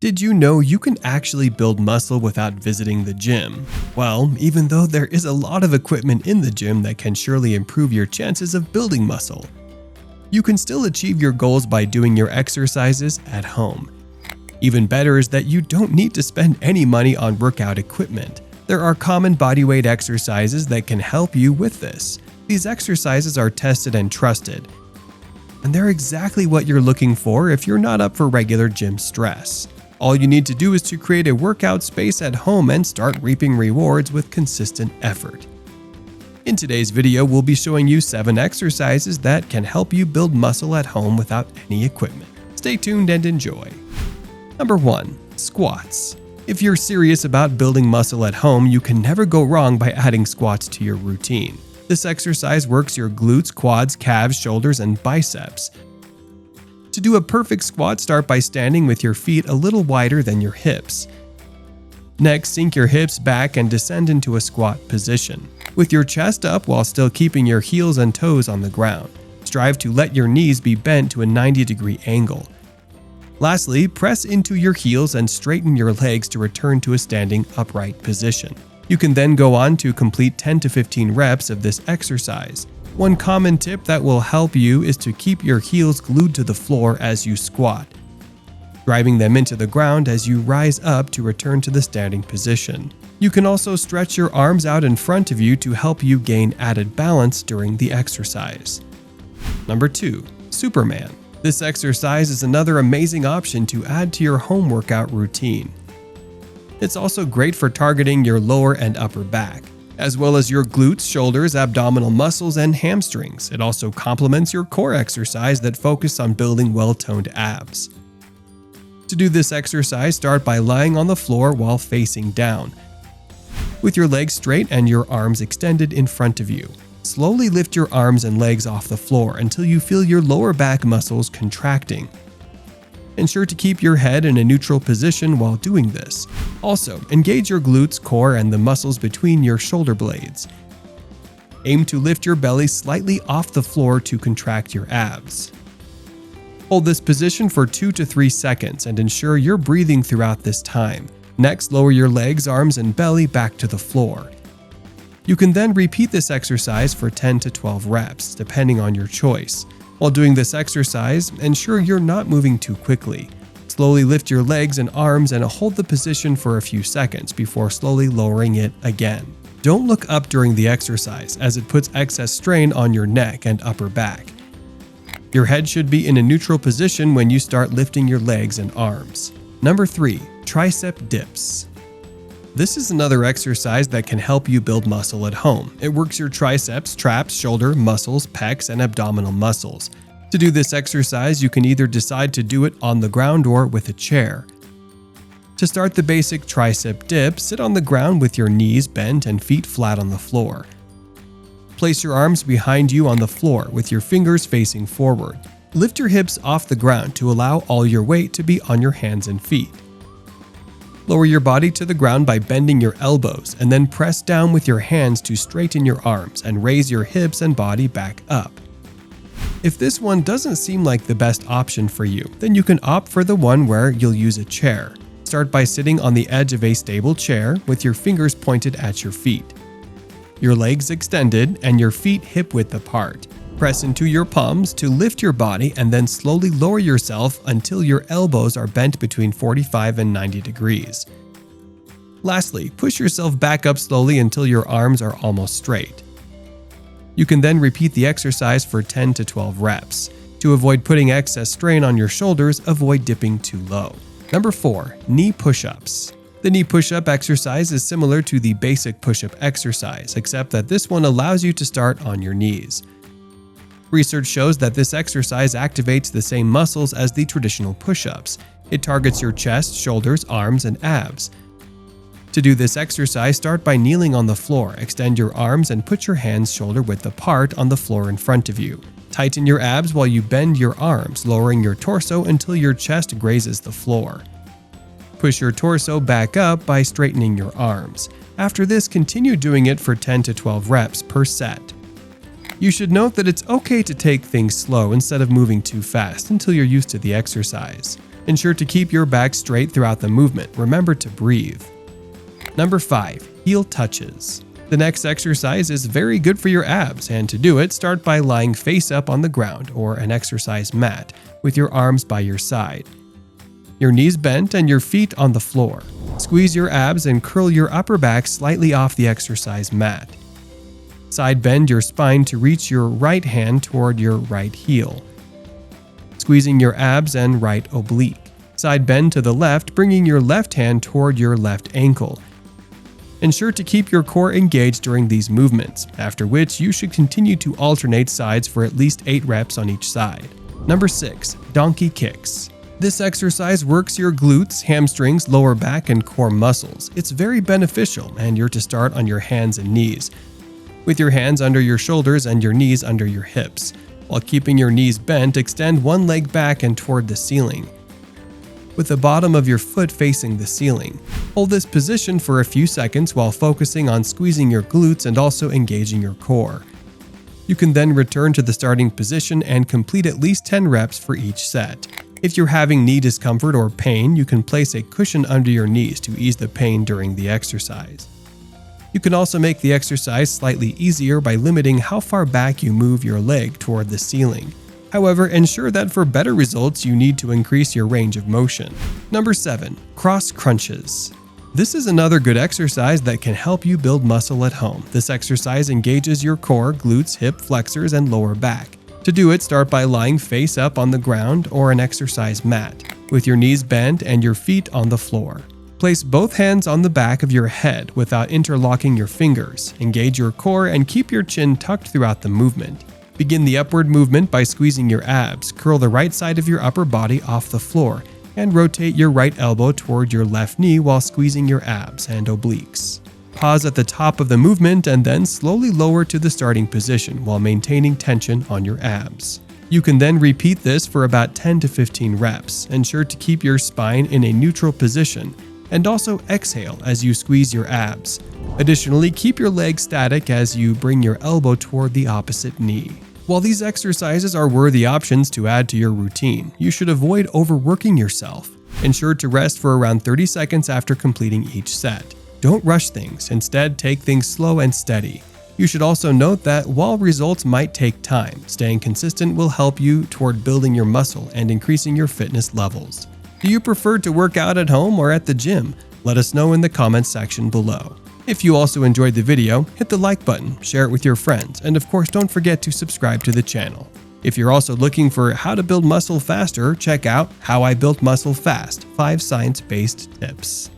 Did you know you can actually build muscle without visiting the gym? Well, even though there is a lot of equipment in the gym that can surely improve your chances of building muscle, you can still achieve your goals by doing your exercises at home. Even better is that you don't need to spend any money on workout equipment. There are common bodyweight exercises that can help you with this. These exercises are tested and trusted, and they're exactly what you're looking for if you're not up for regular gym stress. All you need to do is to create a workout space at home and start reaping rewards with consistent effort. In today's video, we'll be showing you 7 exercises that can help you build muscle at home without any equipment. Stay tuned and enjoy. Number 1. Squats. If you're serious about building muscle at home, you can never go wrong by adding squats to your routine. This exercise works your glutes, quads, calves, shoulders, and biceps. To do a perfect squat, start by standing with your feet a little wider than your hips. Next, sink your hips back and descend into a squat position, with your chest up while still keeping your heels and toes on the ground. Strive to let your knees be bent to a 90-degree angle. Lastly, press into your heels and straighten your legs to return to a standing upright position. You can then go on to complete 10 to 15 reps of this exercise. One common tip that will help you is to keep your heels glued to the floor as you squat, driving them into the ground as you rise up to return to the standing position. You can also stretch your arms out in front of you to help you gain added balance during the exercise. Number 2. Superman. This exercise is another amazing option to add to your home workout routine. It's also great for targeting your lower and upper back, as well as your glutes, shoulders, abdominal muscles, and hamstrings. It also complements your core exercise that focus on building well-toned abs. To do this exercise, start by lying on the floor while facing down, with your legs straight and your arms extended in front of you. Slowly lift your arms and legs off the floor until you feel your lower back muscles contracting. Ensure to keep your head in a neutral position while doing this. Also, engage your glutes, core, and the muscles between your shoulder blades. Aim to lift your belly slightly off the floor to contract your abs. Hold this position for 2 to 3 seconds and ensure you're breathing throughout this time. Next, lower your legs, arms, and belly back to the floor. You can then repeat this exercise for 10 to 12 reps, depending on your choice. While doing this exercise, ensure you're not moving too quickly. Slowly lift your legs and arms and hold the position for a few seconds before slowly lowering it again. Don't look up during the exercise, as it puts excess strain on your neck and upper back. Your head should be in a neutral position when you start lifting your legs and arms. Number 3. Tricep dips. This is another exercise that can help you build muscle at home. It works your triceps, traps, shoulder, muscles, pecs, and abdominal muscles. To do this exercise, you can either decide to do it on the ground or with a chair. To start the basic tricep dip, sit on the ground with your knees bent and feet flat on the floor. Place your arms behind you on the floor with your fingers facing forward. Lift your hips off the ground to allow all your weight to be on your hands and feet. Lower your body to the ground by bending your elbows and then press down with your hands to straighten your arms and raise your hips and body back up. If this one doesn't seem like the best option for you, then you can opt for the one where you'll use a chair. Start by sitting on the edge of a stable chair with your fingers pointed at your feet, your legs extended, and your feet hip-width apart. Press into your palms to lift your body and then slowly lower yourself until your elbows are bent between 45 and 90 degrees. Lastly, push yourself back up slowly until your arms are almost straight. You can then repeat the exercise for 10 to 12 reps. To avoid putting excess strain on your shoulders, avoid dipping too low. Number 4. Knee push-ups. The knee push-up exercise is similar to the basic push-up exercise, except that this one allows you to start on your knees. Research shows that this exercise activates the same muscles as the traditional push-ups. It targets your chest, shoulders, arms, and abs. To do this exercise, start by kneeling on the floor, extend your arms, and put your hands shoulder-width apart on the floor in front of you. Tighten your abs while you bend your arms, lowering your torso until your chest grazes the floor. Push your torso back up by straightening your arms. After this, continue doing it for 10 to 12 reps per set. You should note that it's okay to take things slow instead of moving too fast until you're used to the exercise. Ensure to keep your back straight throughout the movement. Remember to breathe. Number 5. Heel touches. The next exercise is very good for your abs, and to do it, start by lying face up on the ground or an exercise mat with your arms by your side. Your knees bent and your feet on the floor. Squeeze your abs and curl your upper back slightly off the exercise mat. Side bend your spine to reach your right hand toward your right heel, squeezing your abs and right oblique. Side bend to the left, bringing your left hand toward your left ankle. Ensure to keep your core engaged during these movements, after which you should continue to alternate sides for at least 8 reps on each side. Number 6. Donkey kicks. This exercise works your glutes, hamstrings, lower back, and core muscles. It's very beneficial, and you're to start on your hands and knees, with your hands under your shoulders and your knees under your hips. While keeping your knees bent, extend one leg back and toward the ceiling, with the bottom of your foot facing the ceiling. Hold this position for a few seconds while focusing on squeezing your glutes and also engaging your core. You can then return to the starting position and complete at least 10 reps for each set. If you're having knee discomfort or pain, you can place a cushion under your knees to ease the pain during the exercise. You can also make the exercise slightly easier by limiting how far back you move your leg toward the ceiling. However, ensure that for better results, you need to increase your range of motion. Number 7. Cross crunches. This is another good exercise that can help you build muscle at home. This exercise engages your core, glutes, hip flexors, and lower back. To do it, start by lying face up on the ground or an exercise mat, with your knees bent and your feet on the floor. Place both hands on the back of your head without interlocking your fingers. Engage your core and keep your chin tucked throughout the movement. Begin the upward movement by squeezing your abs. Curl the right side of your upper body off the floor and rotate your right elbow toward your left knee while squeezing your abs and obliques. Pause at the top of the movement and then slowly lower to the starting position while maintaining tension on your abs. You can then repeat this for about 10 to 15 reps. Ensure to keep your spine in a neutral position and also exhale as you squeeze your abs. Additionally, keep your legs static as you bring your elbow toward the opposite knee. While these exercises are worthy options to add to your routine, you should avoid overworking yourself. Ensure to rest for around 30 seconds after completing each set. Don't rush things, instead take things slow and steady. You should also note that while results might take time, staying consistent will help you toward building your muscle and increasing your fitness levels. Do you prefer to work out at home or at the gym? Let us know in the comments section below. If you also enjoyed the video, hit the like button, share it with your friends, and of course don't forget to subscribe to the channel. If you're also looking for how to build muscle faster, check out How I Built Muscle Fast, 5 science-based tips.